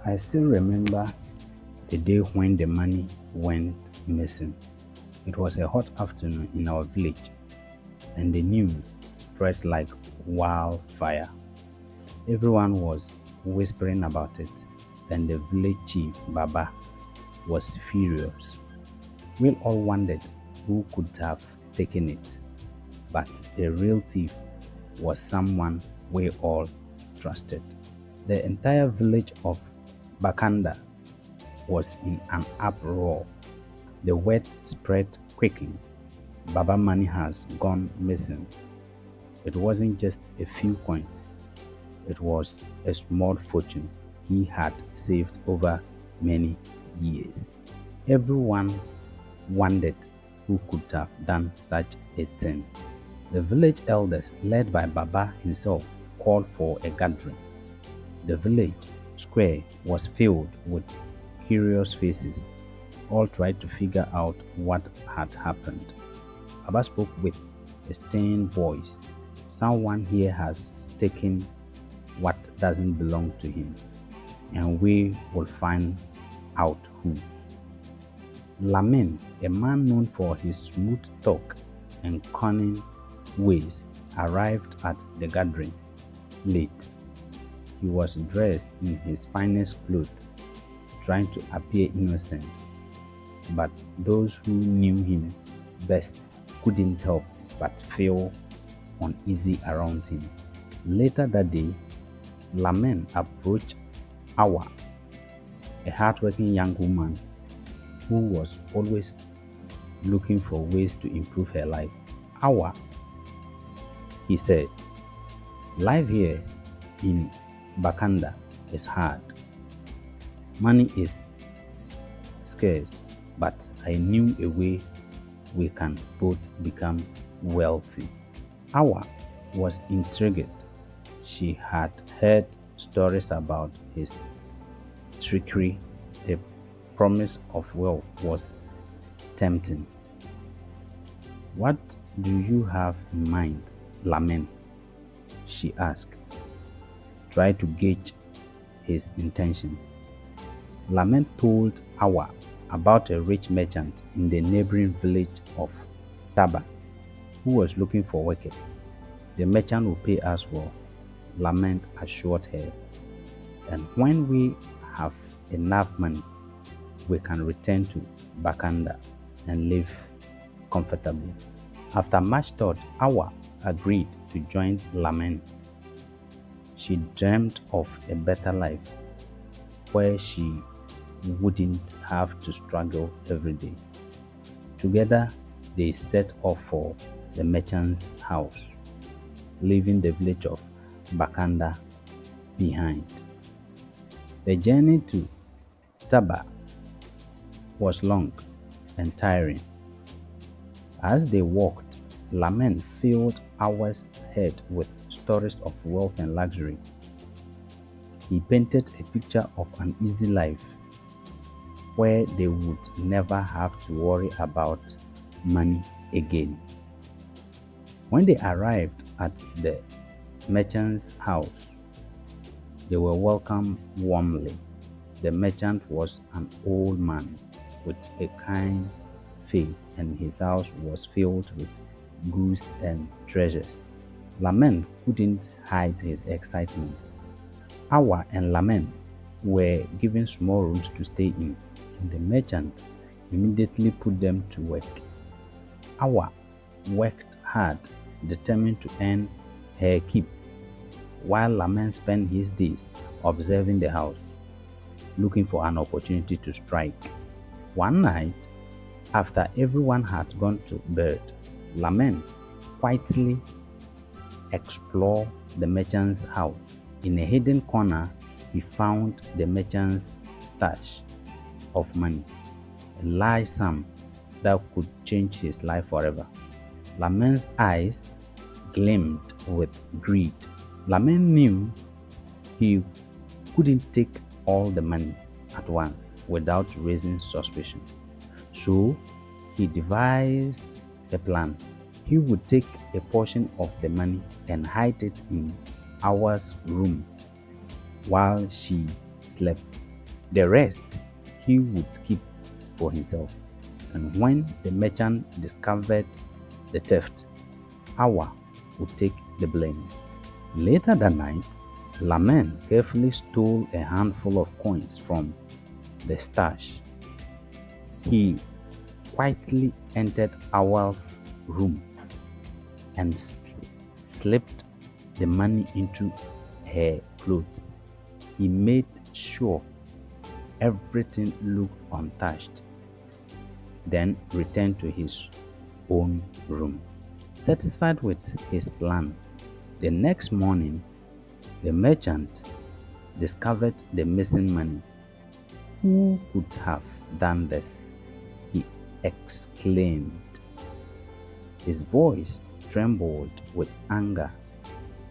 I still remember the day when the money went missing. It was a hot afternoon in our village, and the news spread like wildfire. Everyone was whispering about it, and the village chief, Baba, was furious. We all wondered who could have taken it, but the real thief was someone we all trusted. The entire village of Bakanda was in an uproar. The word spread quickly. Baba money has gone missing. It wasn't just a few coins, it was a small fortune he had saved over many years. Everyone wondered who could have done such a thing. The village elders, led by Baba himself, called for a gathering. The village square was filled with curious faces. All tried to figure out what had happened. Baba spoke with a stern voice. Someone here has taken what doesn't belong to him, and we will find out who. Lamin, a man known for his smooth talk and cunning ways, arrived at the gathering late. He was dressed in his finest clothes, trying to appear innocent, but those who knew him best couldn't help but feel uneasy around him. Later that day, Lamin approached Awa, a hardworking young woman who was always looking for ways to improve her life. Awa, he said, life here in Bakanda is hard. Money is scarce, but I knew a way we can both become wealthy. Awa was intrigued. She had heard stories about his trickery. The promise of wealth was tempting. What do you have in mind, Lamin? She asked. Try to gauge his intentions. Lamin told Awa about a rich merchant in the neighboring village of Taba who was looking for workers. The merchant will pay us well, Lamin assured her. And when we have enough money, we can return to Bakanda and live comfortably. After much thought, Awa agreed to join Lamin. She dreamed of a better life where she wouldn't have to struggle every day. Together, they set off for the merchant's house, leaving the village of Bakanda behind. The journey to Taba was long and tiring. As they walked, Lamin filled Awa's head with stories of wealth and luxury. He painted a picture of an easy life where they would never have to worry about money again. When they arrived at the merchant's house, they were welcomed warmly. The merchant was an old man with a kind face, and his house was filled with goods and treasures. Lamin couldn't hide his excitement. Awa and Lamin were given small rooms to stay in. The merchant immediately put them to work. Awa worked hard, determined to earn her keep, while Lamin spent his days observing the house, looking for an opportunity to strike. One night, after everyone had gone to bed, Lamin quietly explored the merchant's house. In a hidden corner, he found the merchant's stash of money, a large sum that could change his life forever. Lamin's eyes gleamed with greed. Lamin knew he couldn't take all the money at once without raising suspicion. So he devised a plan. He would take a portion of the money and hide it in Awa's room while she slept. The rest he would keep for himself. And when the merchant discovered the theft, Awa would take the blame. Later that night, Lamen carefully stole a handful of coins from the stash. He quietly entered Awa's room and slipped the money into her clothes. He made sure everything looked untouched, then returned to his own room. Satisfied with his plan, the next morning the merchant discovered the missing money. Who could have done this? He exclaimed. His voice trembled with anger.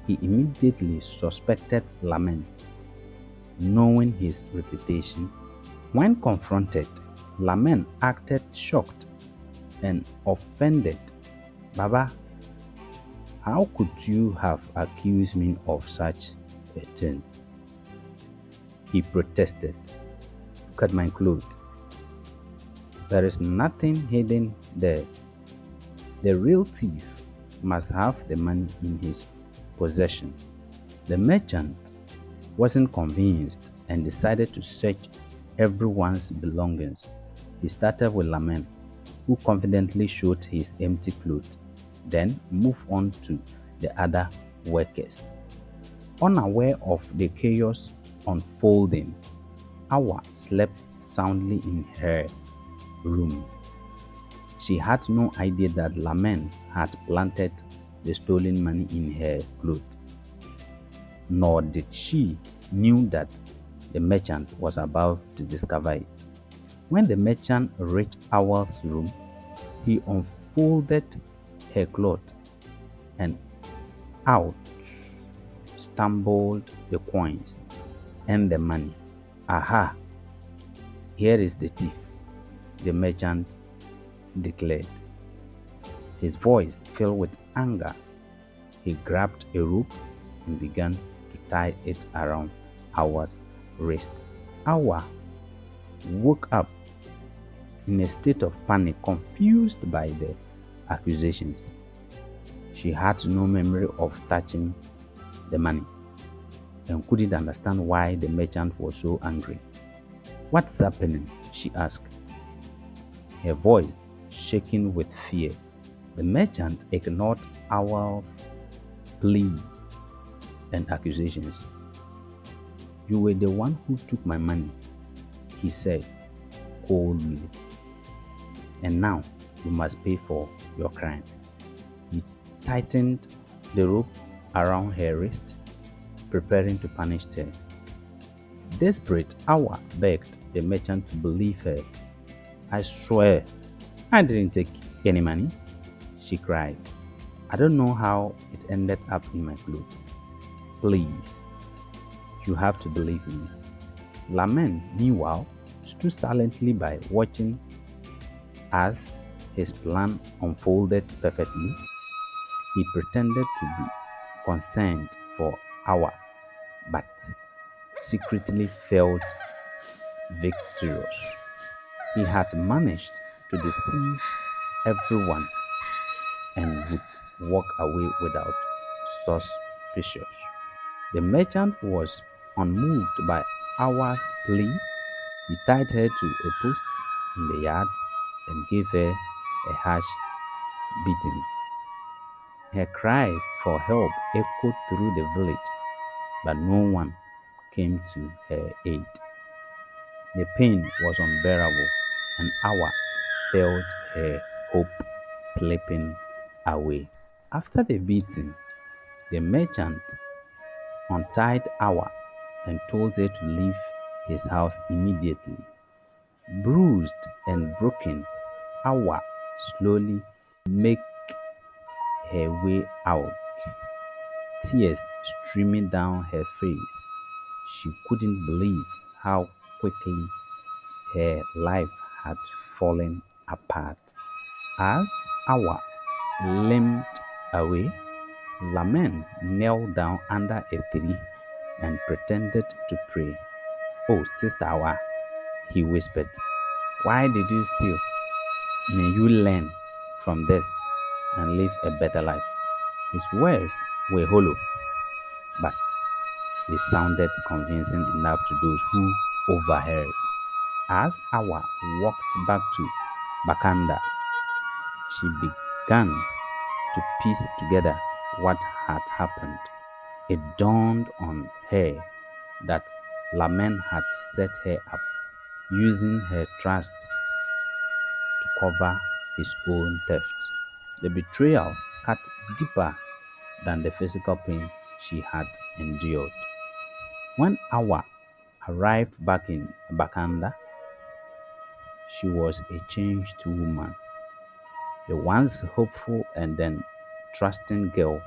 He immediately suspected Lamen, knowing his reputation. When confronted, Lamen acted shocked and offended. Baba, how could you have accused me of such a thing? He protested. Look at my clothes. There is nothing hidden there. The real thief must have the money in his possession. The merchant wasn't convinced and decided to search everyone's belongings. He started with Lamen, who confidently showed his empty clothes, then moved on to the other workers. Unaware of the chaos unfolding, Awa slept soundly in her room. She had no idea that Lamen had planted the stolen money in her clothes, nor did she knew that the merchant was about to discover it. When the merchant reached Awa's room, he unfolded her cloth and out stumbled the coins and the money. Aha! Here is the thief, the merchant declared. His voice filled with anger. He grabbed a rope and began to tie it around Awa's wrist. Awa woke up in a state of panic, confused by the accusations. She had no memory of touching the money and couldn't understand why the merchant was so angry. What's happening? She asked, her voice shaking with fear. The merchant ignored Awa's plea and accusations. You were the one who took my money, he said coldly. And now you must pay for your crime. He tightened the rope around her wrist, preparing to punish her. Desperate, Awa begged the merchant to believe her. I swear, I didn't take any money, she cried. I don't know how it ended up in my clothes. Please, you have to believe me. Lamen, meanwhile, stood silently by, watching as his plan unfolded perfectly. He pretended to be concerned for Awa, but secretly felt victorious. He had managed to deceive everyone and would walk away without suspicion. The merchant was unmoved by Awa's plea. He tied her to a post in the yard and gave her a harsh beating. Her cries for help echoed through the village, but no one came to her aid. The pain was unbearable, and Awa felt her hope slipping away. After the beating, the merchant untied Awa and told her to leave his house immediately. Bruised and broken, Awa slowly made her way out, tears streaming down her face. She couldn't believe how quickly her life had fallen apart. As Awa limped away, Lamen knelt down under a tree and pretended to pray. Oh, Sister Awa, he whispered, why did you steal? May you learn from this and live a better life. His words were hollow, but they sounded convincing enough to those who overheard. As Awa walked back to Bakanda, she began to piece together what had happened. It dawned on her that Laman had set her up, using her trust to cover his own theft. The betrayal cut deeper than the physical pain she had endured. When Awa arrived back in Bakanda, she was a changed woman. The once hopeful and then trusting girl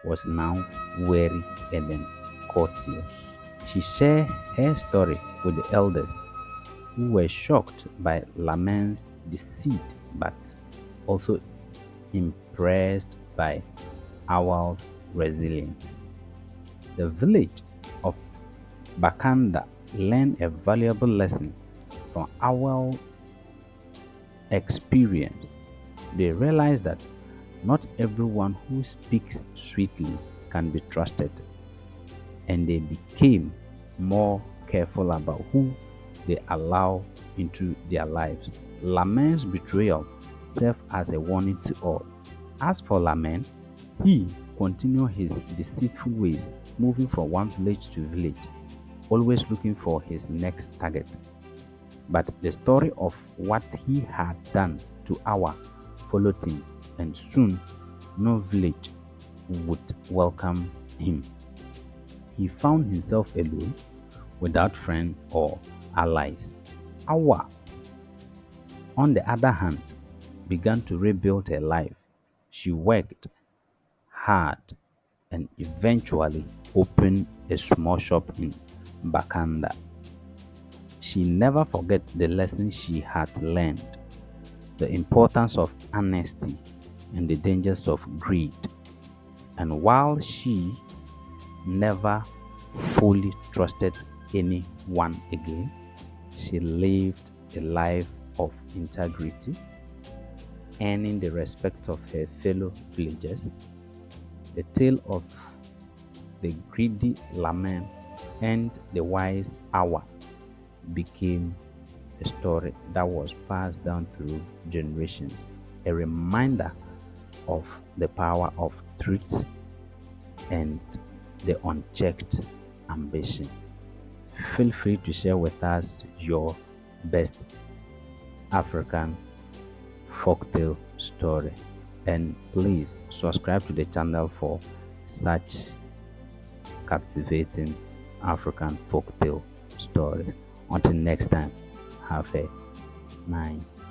was now wary and then courteous. She shared her story with the elders, who were shocked by Laman's deceit but also impressed by Awal's resilience. The village of Bakanda learned a valuable lesson from Awal's experience. They realized that not everyone who speaks sweetly can be trusted, and they became more careful about who they allow into their lives. Laman's betrayal served as a warning to all. As for Laman, he continued his deceitful ways, moving from one village to village, always looking for his next target. But the story of what he had done to Awa followed him, and soon no village would welcome him. He found himself alone, without friends or allies. Awa, on the other hand, began to rebuild her life. She worked hard and eventually opened a small shop in Bakanda. She never forgot the lesson she had learned, the importance of honesty and the dangers of greed. And while she never fully trusted anyone again, she lived a life of integrity, earning the respect of her fellow villagers. The tale of the greedy Laman and the wise Awa became a story that was passed down through generations, a reminder of the power of truth and the unchecked ambition. Feel free to share with us your best African folktale story, and please subscribe to the channel for such captivating African folktale stories. Until next time, have a nice